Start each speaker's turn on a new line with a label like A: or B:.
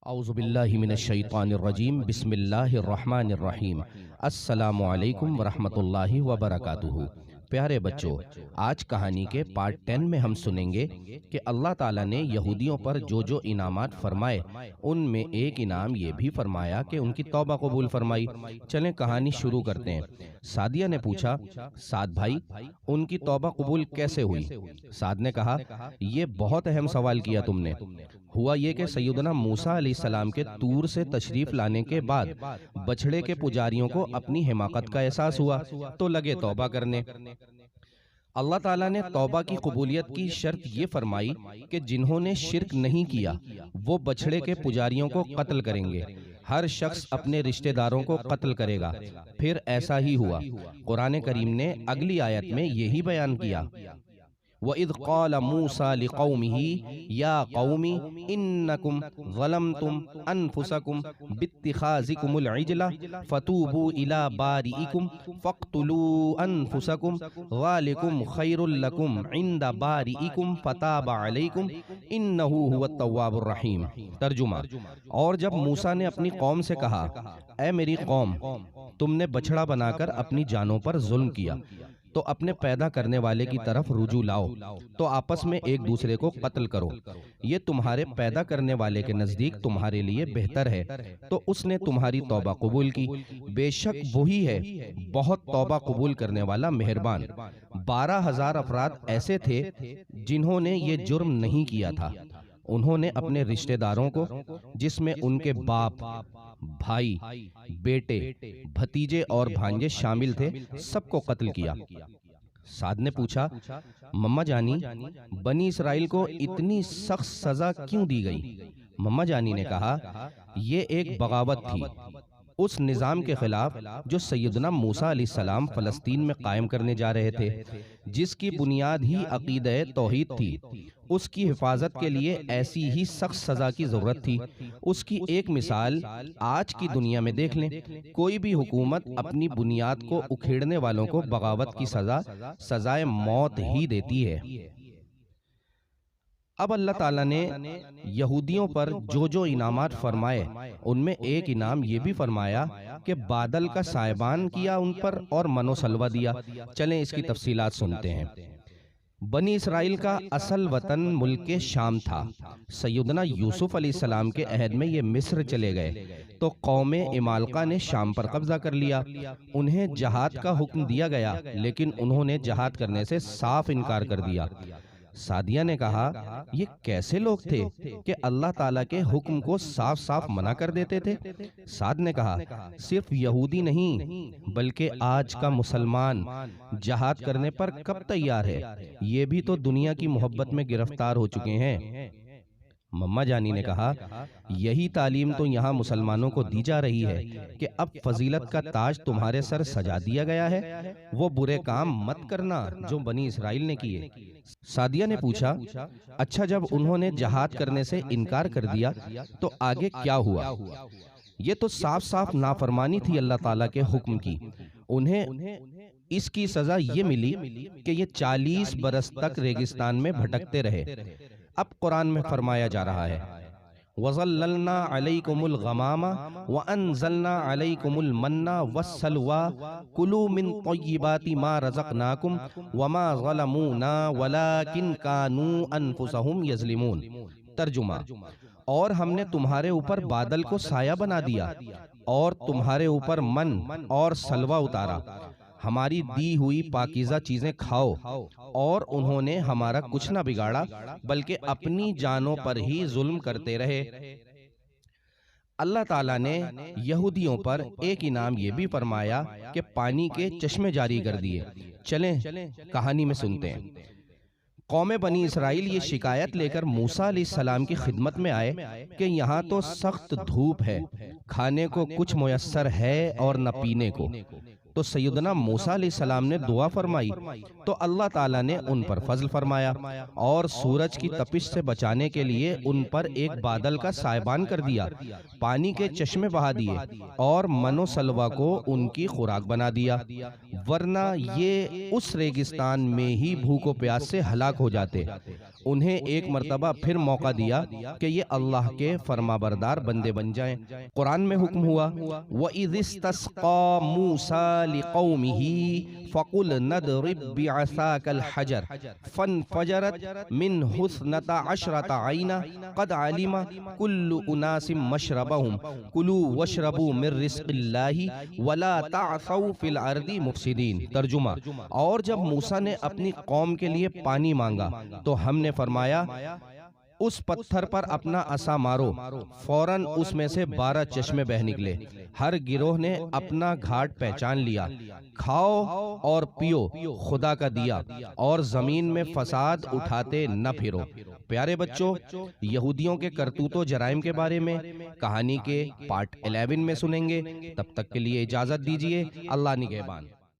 A: اعوذ باللہ من الشیطان الرجیم بسم اللہ الرحمن الرحیم السلام علیکم ورحمۃ اللہ وبرکاتہ۔ پیارے بچوں، آج کہانی کے پارٹ 10 میں ہم سنیں گے کہ اللہ تعالیٰ نے یہودیوں پر جو جو انعامات فرمائے ان میں ایک انعام یہ بھی فرمایا کہ ان کی توبہ قبول فرمائی۔ چلیں کہانی شروع کرتے ہیں۔ سعدیہ نے پوچھا، سعد بھائی ان کی توبہ قبول کیسے ہوئی؟ سعد نے کہا، یہ بہت اہم سوال کیا تم نے۔ ہوا یہ کہ سیدنا موسیٰ علیہ السلام کے طور سے تشریف لانے کے بعد بچھڑے کے پجاریوں کو اپنی حماقت کا احساس ہوا تو لگے توبہ کرنے۔ اللہ تعالیٰ نے توبہ کی قبولیت کی شرط یہ فرمائی کہ جنہوں نے شرک نہیں کیا وہ بچھڑے کے پجاریوں کو قتل کریں گے۔ ہر شخص اپنے رشتہ داروں کو قتل کرے گا۔ پھر ایسا ہی ہوا۔ قرآن کریم نے اگلی آیت میں یہی بیان کیا، وَإِذْ قَالَ مُوسَىٰ لِقَوْمِهِ يَا قَوْمِ إِنَّكُمْ ظَلَمْتُمْ أَنفُسَكُمْ بِاتِّخَاذِكُمُ الْعِجْلَ فَتُوبُوا إِلَىٰ بَارِئِكُمْ فَاقْتُلُوا أَنفُسَكُمْ ذَٰلِكُمْ خَيْرٌ لَكُمْ عِندَ بَارِئِكُمْ فَتَابَ عَلَيْكُمْ إِنَّهُ هُوَ التَّوَّابُ الرَّحِيمُ۔ ترجمہ، اور جب موسیٰ نے اپنی قوم سے کہا، اے میری قوم، تم نے بچھڑا بنا کر اپنی جانوں پر ظلم کیا تو اپنے پیدا کرنے والے کی طرف رجوع لاؤ تو آپس میں ایک دوسرے کو قتل کرو، یہ تمہارے پیدا کرنے والے کے نزدیک تمہارے لیے بہتر ہے، تو اس نے تمہاری توبہ قبول کی۔ بے شک وہی ہے بہت توبہ قبول کرنے والا مہربان۔ 12,000 افراد ایسے تھے جنہوں نے یہ جرم نہیں کیا تھا۔ انہوں نے اپنے رشتہ داروں کو، جس میں ان کے باپ، بھائی، بیٹے، بھتیجے اور بھانجے شامل تھے، سب کو قتل کیا۔ سعد نے پوچھا، مما جانی بنی اسرائیل کو اتنی سخت سزا کیوں دی گئی؟ مما جانی نے کہا، یہ ایک بغاوت تھی اس نظام کے خلاف جو سیدنا موسیٰ علیہ السلام فلسطین میں قائم کرنے جا رہے تھے، جس کی بنیاد ہی عقیدہ توحید تھی۔ اس کی حفاظت کے لیے ایسی ہی سخت سزا کی ضرورت تھی۔ اس کی ایک مثال آج کی دنیا میں دیکھ لیں۔ کوئی بھی حکومت اپنی بنیاد کو اکھیڑنے والوں کو بغاوت کی سزائے موت ہی دیتی ہے۔ اب اللہ تعالیٰ نے یہودیوں پر جو جو انعامات فرمائے ان میں ایک انعام یہ بھی فرمایا کہ بادل کا سائبان کیا ان پر اور من و سلوہ دیا۔ چلیں اس کی تفصیلات سنتے ہیں۔ بنی اسرائیل کا اصل وطن ملک شام تھا۔ سیدنا یوسف علیہ السلام کے عہد میں یہ مصر چلے گئے تو قوم عمالقہ نے شام پر قبضہ کر لیا۔ انہیں جہاد کا حکم دیا گیا لیکن انہوں نے جہاد کرنے سے صاف انکار کر دیا۔ سعدیہ نے کہا، یہ کیسے لوگ تھے کہ اللہ تعالیٰ کے حکم کو صاف صاف منع کر دیتے تھے؟ سعد نے کہا، صرف یہودی نہیں بلکہ آج کا مسلمان جہاد کرنے پر کب تیار ہے؟ یہ بھی تو دنیا کی محبت میں گرفتار ہو چکے ہیں۔ مما جانی نے کہا، یہی تعلیم تو یہاں مسلمانوں کو دی جا رہی ہے کہ اب فضیلت کا تاج تمہارے سر سجا دیا گیا ہے، وہ برے کام مت کرنا جو بنی اسرائیل نے کیے۔ سعدیہ نے پوچھا، اچھا جب انہوں نے جہاد کرنے سے انکار کر دیا تو آگے کیا ہوا؟ یہ تو صاف صاف نافرمانی تھی اللہ تعالیٰ کے حکم کی۔ انہیں اس کی سزا یہ ملی کہ یہ 40 برس تک ریگستان میں بھٹکتے رہے۔ اب قرآن میں فرمایا جا رہا ہے، وَظَلَّلْنَا عَلَيْكُمُ الْغَمَامَ وَأَنزَلْنَا عَلَيْكُمُ الْمَنَّ وَالسَّلْوَىٰ كُلُوا مِن طَيِّبَاتِ مَا رَزَقْنَاكُمْ وَمَا ظَلَمُونَا وَلَٰكِن كَانُوا أَنفُسَهُمْ يَظْلِمُونَ۔ ترجمہ، اور ہم نے تمہارے اوپر بادل کو سایہ بنا دیا اور تمہارے اوپر من اور سلوہ اتارا، ہماری دی ہوئی پاکیزہ چیزیں کھاؤ، اور انہوں نے ہمارا کچھ نہ بگاڑا بلکہ اپنی جانوں پر ہی ظلم کرتے رہے۔ اللہ تعالیٰ نے یہودیوں پر ایک انعام یہ بھی فرمایا کہ پانی کے چشمے جاری کر دیے۔ چلیں کہانی میں سنتے ہیں۔ قوم بنی اسرائیل یہ شکایت لے کر موسیٰ علیہ السلام کی خدمت میں آئے کہ یہاں تو سخت دھوپ ہے، کھانے کو کچھ میسر ہے اور نہ پینے کو۔ تو سیدنا موسیٰ علیہ السلام نے دعا فرمائی تو اللہ تعالیٰ نے ان پر فضل فرمایا اور سورج کی تپش سے بچانے کے لیے ان پر ایک بادل کا سائبان کر دیا، پانی کے چشمے بہا دیے اور من و سلوہ کو ان کی خوراک بنا دیا، ورنہ یہ اس ریگستان میں ہی بھوک و پیاس سے ہلاک ہو جاتے۔ انہیں ایک مرتبہ پھر موقع دیا کہ یہ اللہ کے فرما بردار بندے بن جائیں۔ قرآن میں حکم ہوا وَإِذِ اسْتَسْقَىٰ مُوسَىٰ لِقَوْمِهِ فَقُلْنَا اضْرِب بِّعَصَاكَ الْحَجَرَ فَانْفَجَرَتْ مِنْهُ اثْنَتَا عَشْرَةَ عَيْنًا قَدْ عَلِمَ كُلُّ أُنَاسٍ مَّشْرَبَهُمْ كُلُوا وَاشْرَبُوا مِن رِّزْقِ اللَّهِ وَلَا تَعْثَوْا فِي الْأَرْضِ مُفْسِدِينَ۔ ترجمہ: اور جب موسیٰ نے اپنی قوم کے لیے پانی مانگا تو ہم نے فرمایا اس پتھر پر اپنا عصا مارو، فوراً اس میں سے 12 چشمے بہہ نکلے، ہر گروہ نے اپنا گھاٹ پہچان لیا، کھاؤ اور پیو، خدا کا دیا، اور زمین میں فساد اٹھاتے نہ پھرو۔ پیارے بچوں، یہودیوں کے کرتوت و جرائم کے بارے میں کہانی کے پارٹ 11 میں سنیں گے۔ تب تک کے لیے اجازت دیجیے، اللہ نگہبان۔